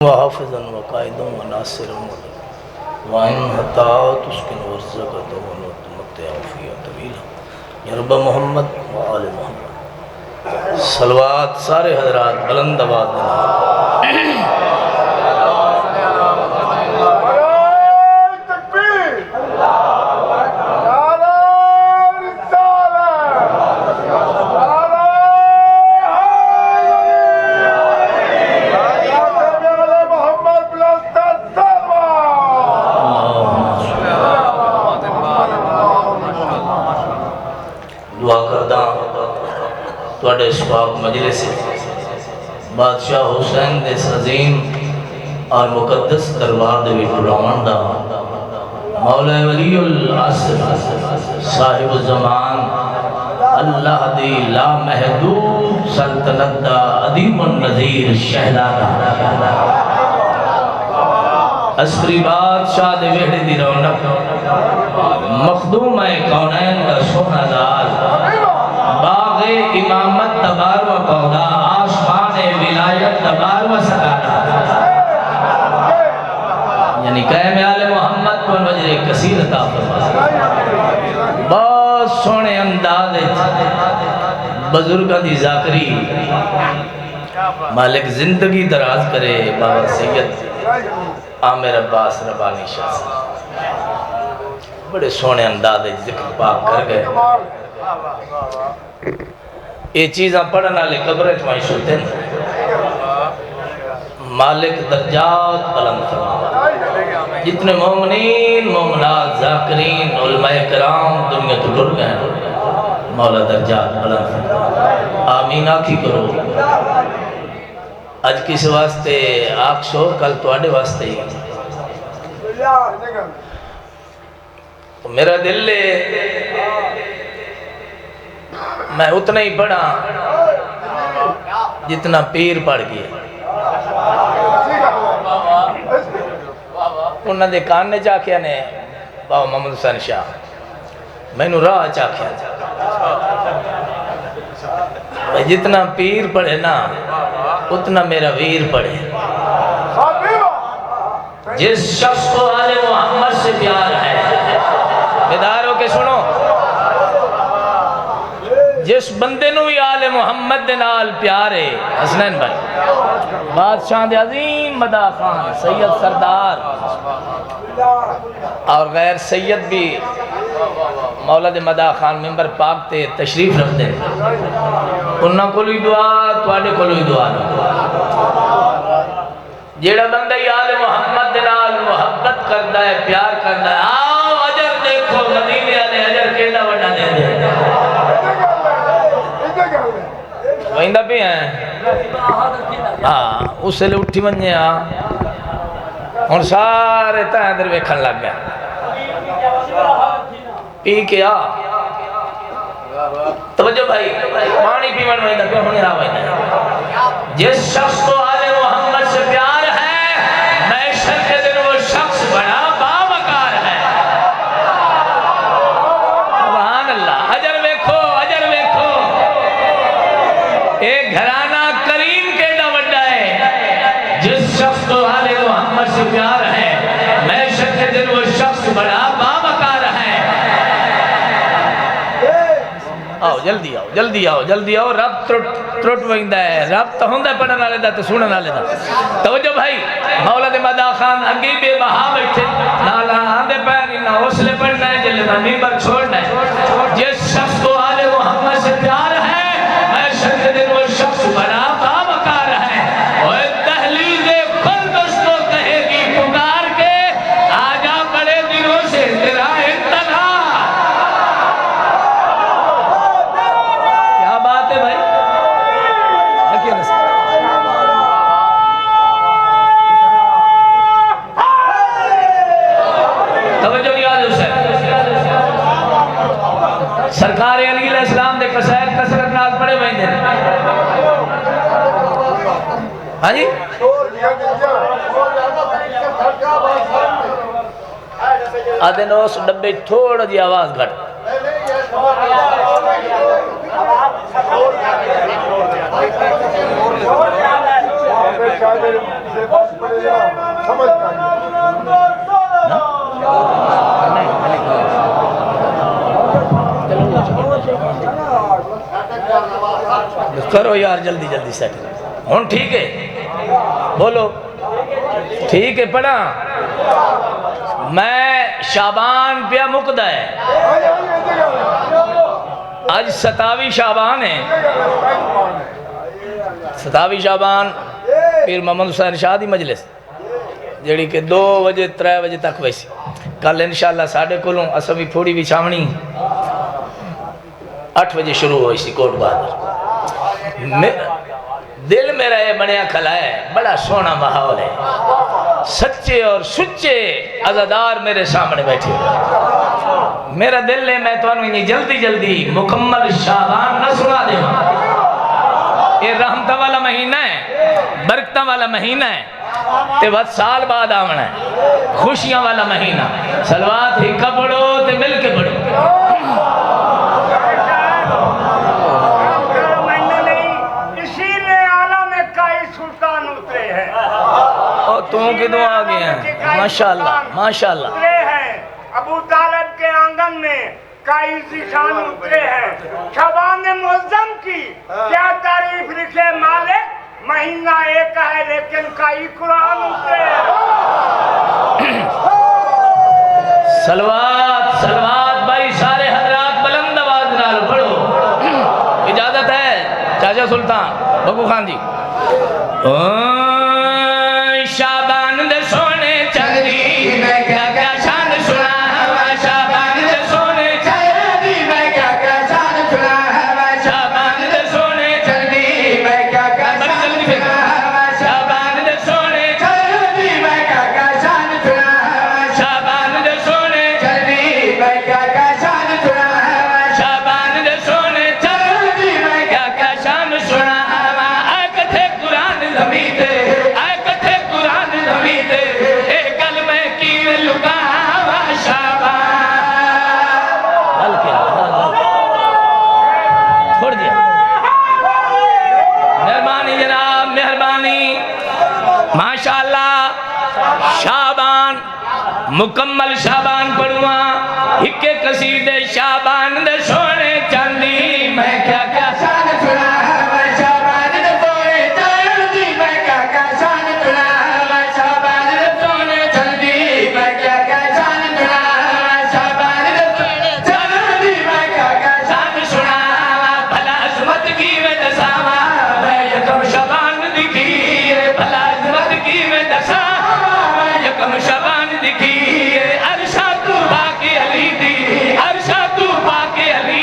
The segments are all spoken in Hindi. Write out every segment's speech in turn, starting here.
वहाफ़िज़न वक़ाइदुन व नासिरुन व इन हतात उसकिन वर्ज़क़तुन व तुमत्तिअ फ़ीहा तवीला या रब्ब मोहम्मद व आले मोहम्मद सलवात सारे हज़रात बुलंद आवाज़ में दुआ करदा तुहाडे पाक मजलिस बादशाह हुसैन दे अजीम और मुकद्दस दरबार दे विच बुलावन दा मौला वलीउल असर साहिब ज़मान अल्लाह दी ला महदूद सल्तनत दा अदीमुन नज़ीर शहजादा अस्करी बादशाह दे वेड़े दी रौनक मखदूम है कौनैन का सोना लाल बाग़े इमामत तबार व पौधा आसमान विलायत तबार व सकारा यानी क़याम आले मोहम्मद पर वजरे कसीर अता फरमा बहुत सोने अंदाज़ बुजुर्गां दी ज़ाकरी मालिक जिंदगी दराज करे बाबा सैयद आमिर अब्बास रबानी शाह बड़े सोने अंदाज जिक्र पाक कर गए। ये चीज़ा पढ़ने वाले कब्र च सुते मालिक दर्जात बुलंद फरमा जितने मोमिनीन मोमिनात ज़ाकिरीन उलमाए किराम दुनिया तो टुट गए मौला दर्जात बुलंद फरमा आमीन आखी करो। अज किस वास्ते आखो कल तुहाडे वास्ते ही तो मेरा दिल मैं उतना ही पढ़ा जितना पीर पढ़ गया उन्होंने कान ने चाख्या ने बाबा मोहम्मद हुसैन शाह मैनू राह चाख्या जितना पीर पढ़े ना उतना मेरा वीर पढ़े। जिस शख्स को आले मोहम्मद से प्यार है बेदारों के सुनो जिस बंदे नू भी आले मोहम्मद दे नाल प्यार है हसनैन भाई बादशाह दे अजीम मदा खान सैयद सरदार और गैर सैयद भी मौला दे मदा खान मेंबर पाक ते तशरीफ रखते हैं उन्हां कोल भी दुआ तुहाडे कोल भी दुआ जेड़ा बंदा ही आले मोहम्मद दे नाल मोहब्बत करदा है प्यार करदा है आओ अजर देखो मदीने वाले अजर केड़ा बड़ा दे दे वंदा पे है हां उसले उठी वने आ हुन सारे ता अंदर वेखण लग गया पी के आ तवज्जो भाई पानी पीवन वंदा पे हुन आ वंदा जिस शख्स को आले मोहम्मद से प्यार है महशर के दिन वो शख्स बड़ा बावकार है। सुभान अल्लाह अजर वेखो एक घराना करीम केड़ा वड्डा है जिस शख्स को आले मोहम्मद से प्यार है महशर के दिन वो शख्स बड़ा बावकार है। आओ जल्दी आओ रब त्रुट वंदा है रब तो हुंदा पढ़ने वाले दा ते सुनने वाले दा तवज्जो भाई मौला दे मदा खान अगे बेबहा बैठे नाला आंदे पैर ना हौसले पढ़ना है जल्ले ना मिंबर छोड़ना है। जिस शख्स को आले मोहम्मद से प्यार है महशर के दिन वो शख्स बड़ा बावकार है। ओए दहलीज़े खुल्द उसको कहेगी पुकार के आजा बड़े दिनों से तेरा इंतजार। क्या बात है भाई सरकार अली अलैहिस्सलाम दे कसायद कसरत नाल पड़े वंदे हां जी आदे नो उस डब्बे थोड़ा जी आवाज घट करो यार जल्दी जल्दी सेट हूँ ठीक है बोलो ठीक है पढ़ा मैं शाबान पिया मुकदा है आज 27 शाबान है 27 शाबान पीर मोहम्मद हुसैन शाह दी मजलिस जड़ी के 2 बजे 3 बजे तक वैसी कल इंशाअल्लाह साढ़े कोलों अस भी थोड़ी भी छावनी 8 बजे शुरू हुई सी कोट बहादुर दिल मेरा ये बनया खला है बड़ा सोना माहौल है सच्चे और सुच्चे अज़ादार मेरे सामने बैठे मेरा दिल है मैं तो जल्दी जल्दी मुकम्मल शाबान न सुना दे ये रहमत वाला महीना है बरकत वाला महीना है ते बस साल बाद आना है खुशियां वाला महीना सलवात ही पढ़ो ते मिल के पढ़ो तू किदों आ गए हैं माशाल्लाह माशाल्लाह अबू तालिब के आंगन में काई ज़िशान उतरे हैं शबान मुअज़्ज़म की क्या तारीफ लिखे मालिक महीना एक है लेकिन काई कुरान उतरे हैं सलवात सलवात भाई सारे हजरात बुलंद आवाज नाल पढ़ो इजाजत है चाचा सुल्तान बब्बू खान जी शाबान दे सोने चंदी मैं क्या क्या शान सुना शाबान दे सोने चंदी मैं क्या क्या शान सुना शाबान दे सोने चंदी मैं क्या क्या शान सुना शाबान दे सोने चंदी मैं क्या क्या शान सुना शाबान दे सोने चंदी मैं क्या क्या शान सुना शाबान दे सोने चंदी मैं क्या क्या शान सुना आ कथे कुरान ज़मीन ते माशाअल्लाह शाबान मुकम्मल शाबान पढ़ुआ हिके कसीदे शाबान दे सोने चांदी मैं क्या क्या शान सुना शाबान दे सोने चांदी मैं क्या क्या शान सुना शाबान दे सोने चांदी मैं क्या क्या शान सुना शाबान दे सोने चांदी मैं क्या क्या शान सुना भला सुमत की वे दसावा मैं यकम शाबान दिखी भला की में दशा यकम शबान दिखी अरशा तू बाके अली दी अरशा तू बाके अली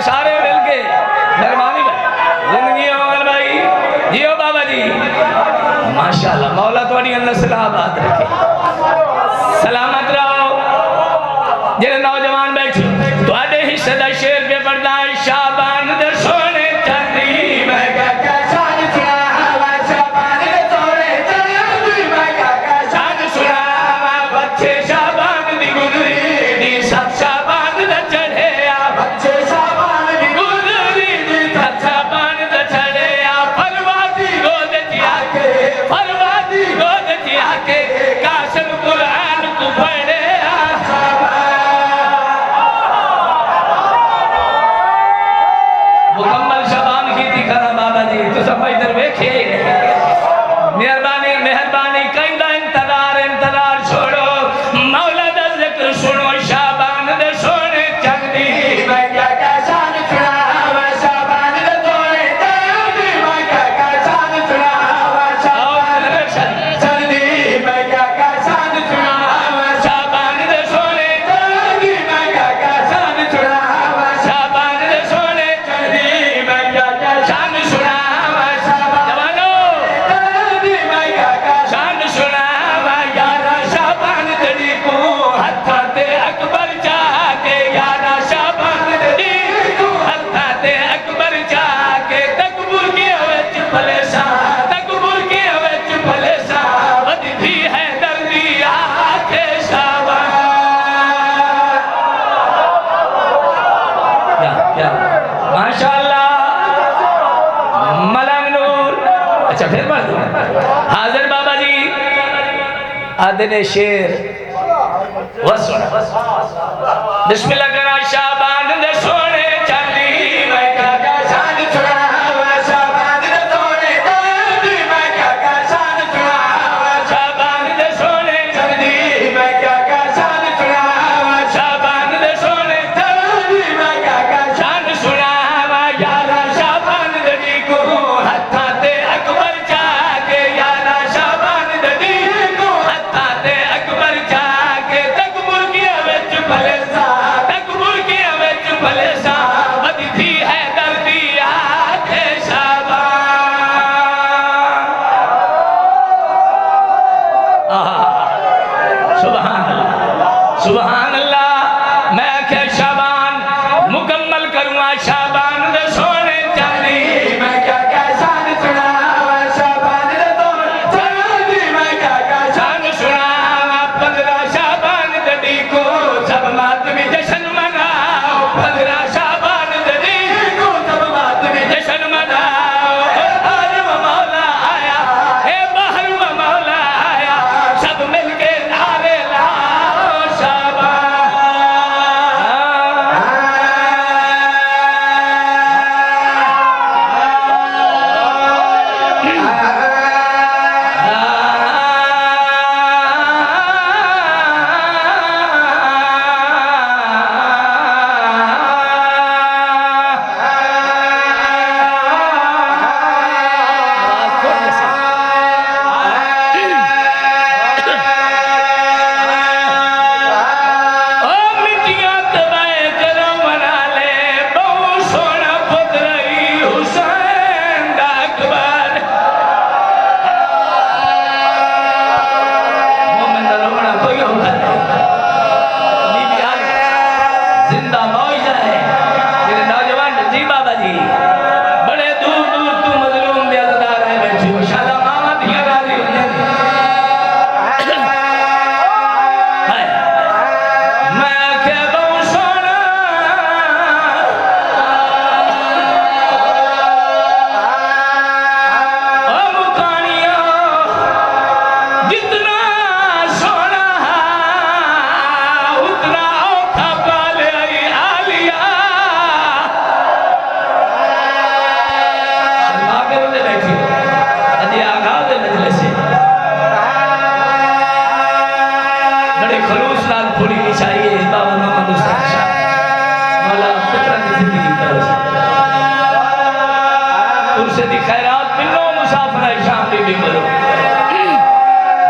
सारे मिल के मेहरबानी भाई जिंदगी अमल भाई जियो बाबा जी माशाल्लाह मौला थोड़ी नस्ल आबाद रखे सलामत रहो जेरे नौजवान बैठे थोड़े हिस्से दा शेर पे पढ़दा है शाबान दे सोने चांदी मैं क्या शान सुनावा शाबान दे सोने चांदी मैं क्या शान सुनावा बच्चे शाबान दी गुजरी दी सब शाबान दा चढ़े आ बच्चे शाबान दी गुजरी दी सब शाबान दा चढ़े आ फरवादी गोद जिया के फरवादी गोद जिया के काशन कुरान को पढ़े आ मुकम्मल शबान की दिखाना बाबा जी तो सब इधर देखे मेहरबानी मेहरबानी कहंदा इंतजार छोड़ो मौला दा जिक्र सुनो शाबान दे सोने चांदी मैं क्या शान सुनावा शाबान दे सोने चांदी मैं क्या शान सुनावा शाबान दे चांदी मैं क्या शान सुनावा शाबान दे सोने चांदी मैं क्या शान सुनावा शाबान दे सोने चांदी मैं क्या शान सुनावा जवानो चांदी मैं क्या शान सुनावा यारा शाबान दड़ी को हत्था ते अकबर जाके यारा शाबान दड़ी को हत्था ते अकबर जाके तकबूर के विच फलेसा तकबूर के विच फलेसा वधदी है दर्दी आके शाबान क्या माशाअल्लाह मलंग नूर अच्छा फिर बात हाजिर बाबा जी आदने शेर वसुना बिस्मिल्लाह करा शाबान दे सोने चांदी मैं क्या शान सुनावा शाबान दे सोने चांदी मैं क्या शान सुनावा शाबान दे सोने चांदी मैं क्या शान सुनावा शाबान दे सोने चांदी मैं क्या शान सुनावा यारा शाबान दड़ी को हत्था ते अकबर जाके यारा शाबान दड़ी को हत्था ते अकबर जाके तकबूर के विच फलेसा तकबूर के विच फलेसा वधदी है दर्दी आके शाबान सुभान अल्लाह सुभान अल्लाह मैं क्या शाबान मुकम्मल करूँगा शाबान दे सोने चांदी मैं क्या शान सुनावा शाबान दे सोने चांदी मैं क्या शान सुनावा 15 शाबान दड़ी को सब मातमी जश्न मनाओ 15 शाबान दड़ी को सब मातमी जश्न मनाओ बाहर मौला आया हे बाहर मौला आया सब मिलके नारे लाओ दी खैरात मिलो मुसाफिर शाम भी मिलो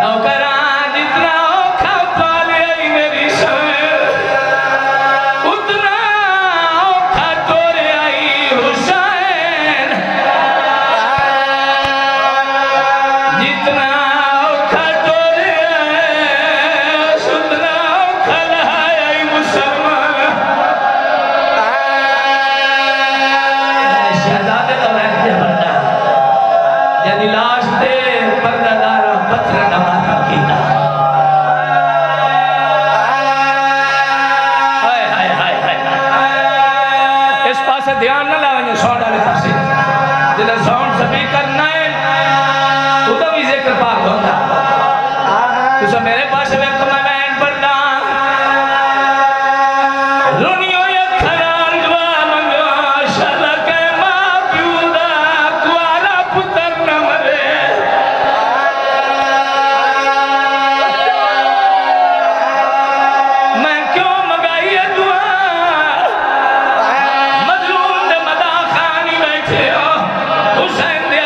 नौकरा जितना औखा पाले आई मेरी सर उतना औखा तोरे इस पासे ध्यान न लावे साउंड वाले पासे जिले साउंड सभी करना है उदा भी जिक्र पाक होता तुसा मेरे पास वेख मैं बैन पढ़दा रुनियो अखरां दुआ मंगो शलक मां प्यू दा कुआरा पुत्र न मरे मैं क्यों मंगाई है दुआ मजलूम दे मदा खानी बैठे हो हुसैन दे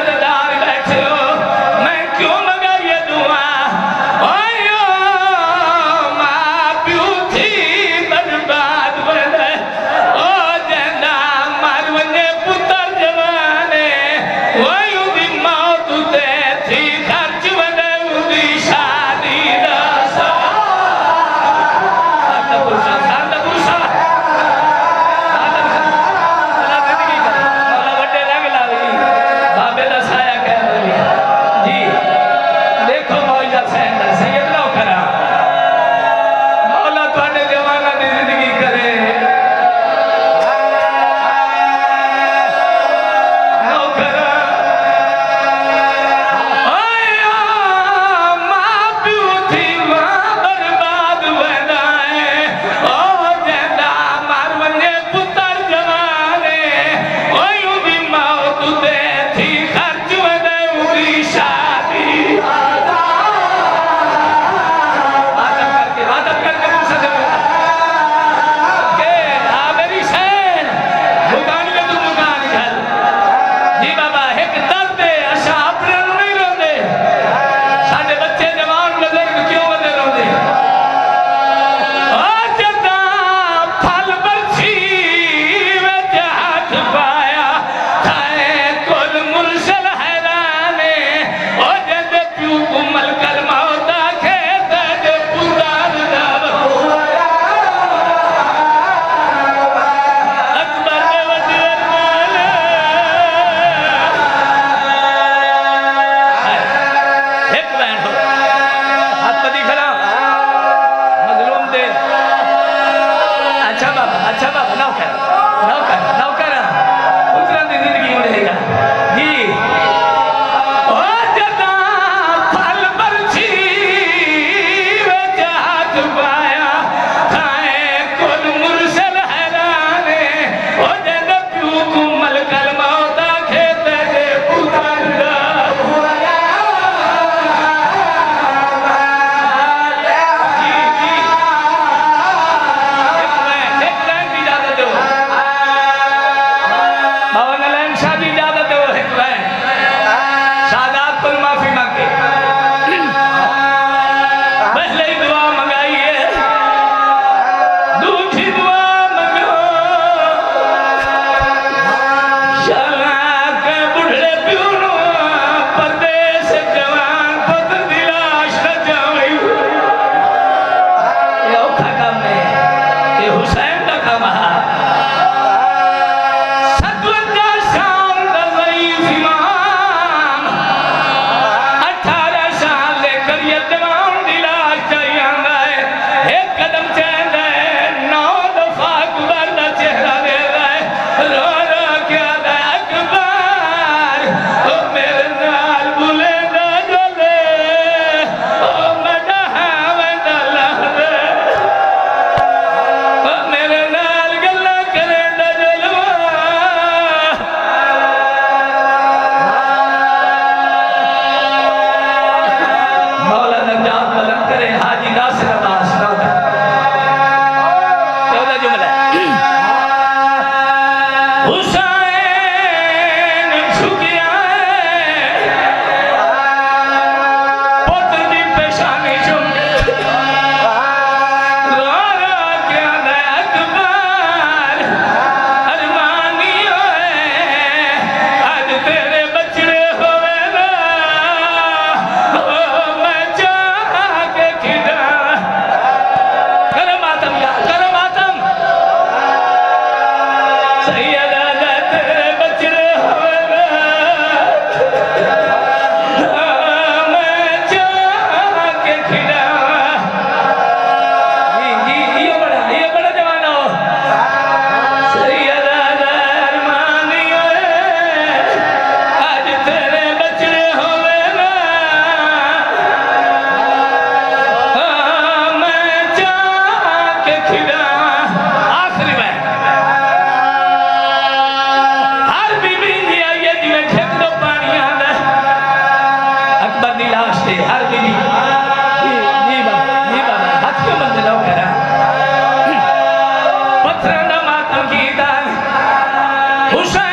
हुसैन